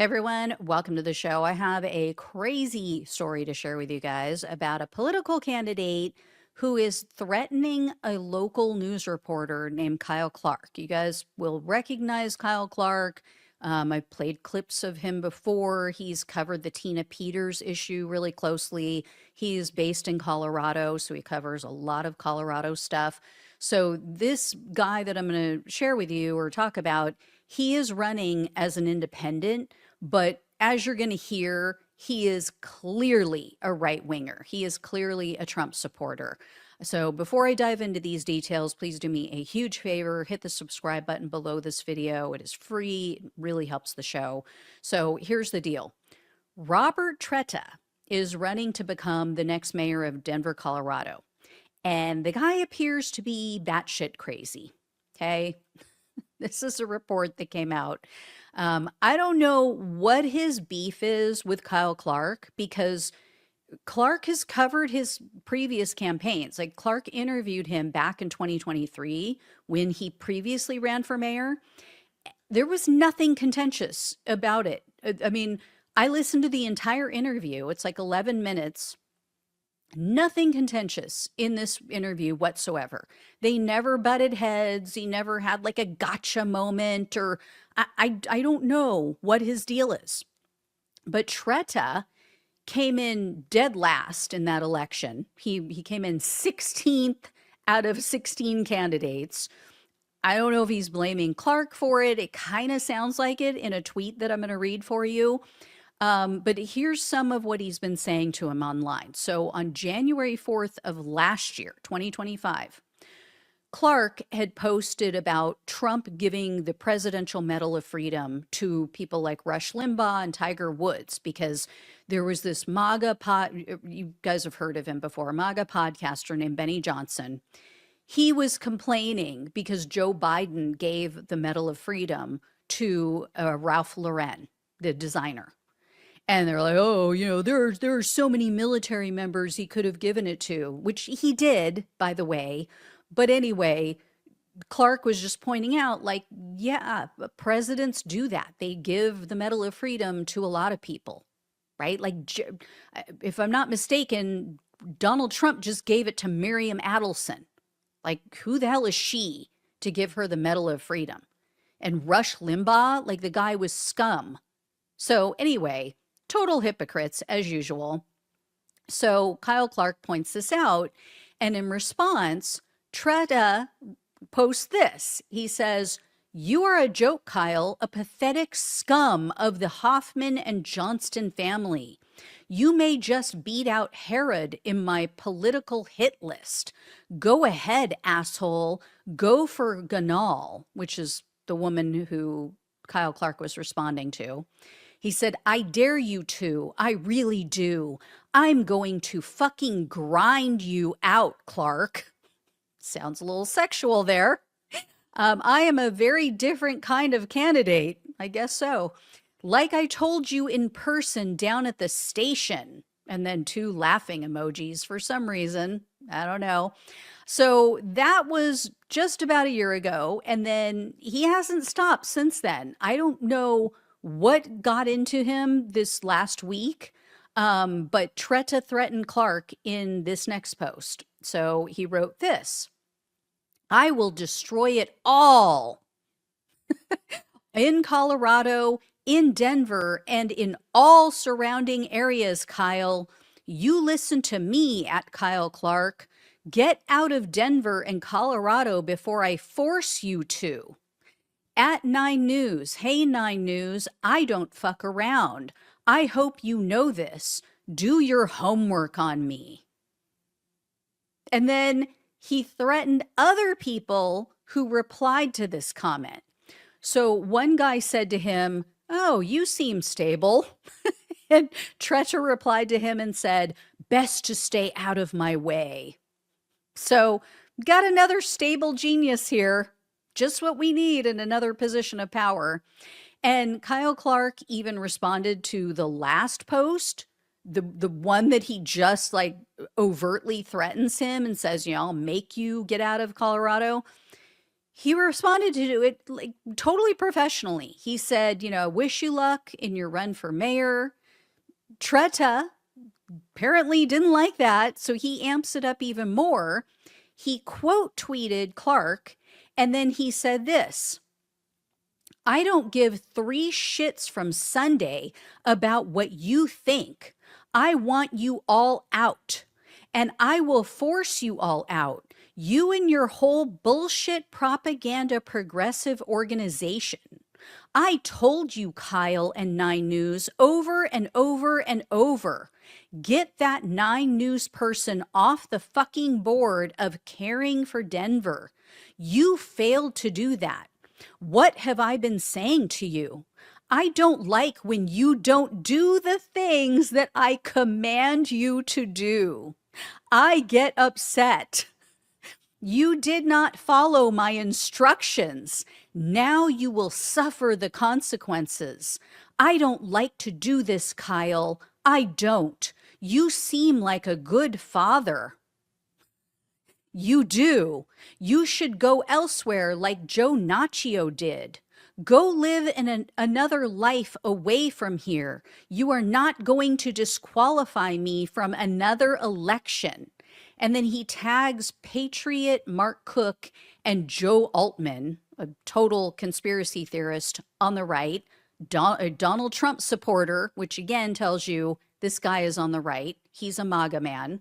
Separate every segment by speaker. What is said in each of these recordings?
Speaker 1: Hey everyone, welcome to the show. I have a crazy story to share with you guys about a political candidate who is threatening a local news reporter named Kyle Clark. You guys will recognize Kyle Clark. I've played clips of him before. He's covered the Tina Peters issue really closely. He's based in Colorado, so he covers a lot of Colorado stuff. So, this guy that I'm going to share with you or talk about, he is running as an independent, but as you're going to hear, he is clearly a right winger. He is clearly a Trump supporter. So before I dive into these details, please do me a huge favor. Hit the subscribe button below this video. It is free. It really helps the show. So here's the deal. Robert Treta is running to become the next mayor of Denver, Colorado. And the guy appears to be batshit crazy. Okay. This is a report that came out. I don't know what his beef is with Kyle Clark because Clark has covered his previous campaigns. Like Clark interviewed him back in 2023 when he previously ran for mayor. There was nothing contentious about it. I mean, I listened to the entire interview. It's like 11 minutes. Nothing contentious in this interview whatsoever. They never butted heads. He never had like a gotcha moment, or I don't know what his deal is. But Treta came in dead last in that election. He came in 16th out of 16 candidates. I don't know if he's blaming Clark for it. It kind of sounds like it in a tweet that I'm going to read for you. But here's some of what he's been saying to him online. So on January 4th of last year, 2025, Clark had posted about Trump giving the Presidential Medal of Freedom to people like Rush Limbaugh and Tiger Woods because there was this you guys have heard of him before, MAGA podcaster named Benny Johnson. He was complaining because Joe Biden gave the Medal of Freedom to Ralph Lauren, the designer. And they're like, oh, there are so many military members he could have given it to, which he did, by the way. But anyway, Clark was just pointing out, like, yeah, presidents do that. They give the Medal of Freedom to a lot of people, right? Like, if I'm not mistaken, Donald Trump just gave it to Miriam Adelson. Like, who the hell is she to give her the Medal of Freedom? And Rush Limbaugh, like, the guy was scum. So anyway, total hypocrites as usual. So Kyle Clark points this out, and in response, Treta posts this. He says, "You are a joke, Kyle, a pathetic scum of the Hoffman and Johnston family. You may just beat out Herod in my political hit list. Go ahead, asshole. Go for Ganal," which is the woman who Kyle Clark was responding to. He said, "I dare you to. I really do. I'm going to fucking grind you out, Clark." Sounds a little sexual there. I am a very different kind of candidate. I guess so. Like I told you in person down at the station. And then 2 laughing emojis for some reason. I don't know. So that was just about a year ago. And then he hasn't stopped since then. I don't know what got into him this last week. But Treta threatened Clark in this next post. So he wrote this: "I will destroy it all in Colorado, in Denver, and in all surrounding areas, Kyle. You listen to me at Kyle Clark. Get out of Denver and Colorado before I force you to. At 9 News, hey 9 News, I don't fuck around. I hope you know this. Do your homework on me." And then he threatened other people who replied to this comment. So one guy said to him, "Oh, you seem stable." And Treta replied to him and said, "Best to stay out of my way." So got another stable genius here. Just what we need in another position of power. And Kyle Clark even responded to the last post, the one that he just like overtly threatens him and says, I'll make you get out of Colorado. He responded to it like totally professionally. He said, wish you luck in your run for mayor. Treta apparently didn't like that, so he amps it up even more. He quote tweeted Clark, and then he said this: I don't give three shits from Sunday about what you think. I want you all out, and I will force you all out. You and your whole bullshit propaganda progressive organization. I told you, Kyle and Nine News, over and over and over. Get that Nine News person off the fucking board of caring for Denver. You failed to do that. What have I been saying to you? I don't like when you don't do the things that I command you to do. I get upset. You did not follow my instructions. Now you will suffer the consequences. I don't like to do this, Kyle. I don't. You seem like a good father. You do. You should go elsewhere like Joe Naccio did. Go live in another life away from here. You are not going to disqualify me from another election. And then he tags Patriot Mark Cook and Joe Altman, a total conspiracy theorist on the right, a Donald Trump supporter, which again tells you this guy is on the right. He's a MAGA man.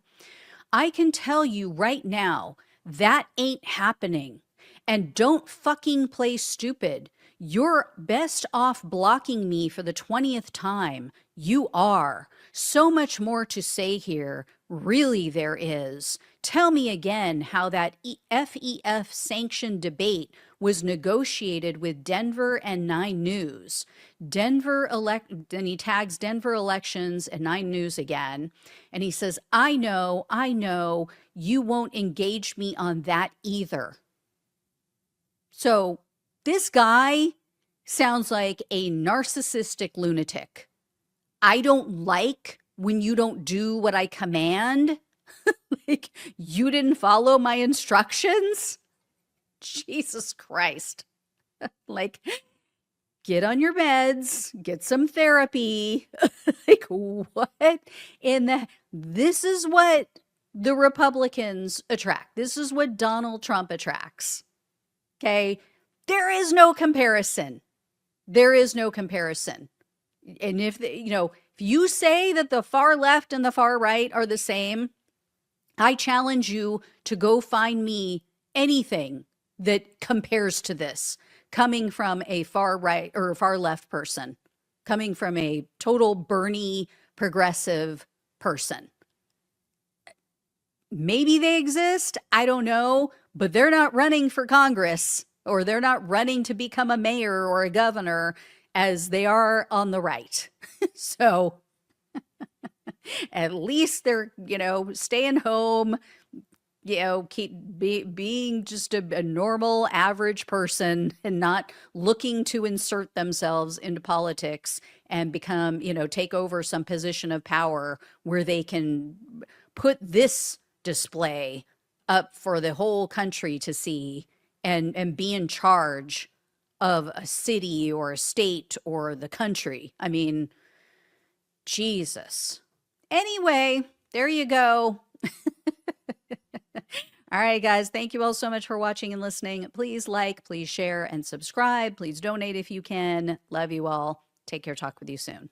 Speaker 1: I can tell you right now, that ain't happening. And don't fucking play stupid. You're best off blocking me for the 20th time. You are. So much more to say here. Really, there is. Tell me again how that FEF sanctioned debate was negotiated with Denver and Nine News. Then he tags Denver elections and Nine News again. And he says, I know, you won't engage me on that either. So this guy sounds like a narcissistic lunatic. I don't like when you don't do what I command. Like, you didn't follow my instructions? Jesus Christ. Like, get on your meds, get some therapy. Like, what this is what the Republicans attract. This is what Donald Trump attracts. Okay? There is no comparison. There is no comparison. And if you say that the far left and the far right are the same, I challenge you to go find me anything that compares to this, coming from a far right or far left person, coming from a total Bernie progressive person. Maybe they exist, I don't know, but they're not running for Congress, or they're not running to become a mayor or a governor as they are on the right. So at least they're, staying home, keep being just a normal average person and not looking to insert themselves into politics and become, take over some position of power where they can put this display up for the whole country to see and be in charge of a city or a state or the country. I mean, Jesus. Anyway, there you go. All right, guys. Thank you all so much for watching and listening. Please like, please share, and subscribe. Please donate if you can. Love you all. Take care. Talk with you soon.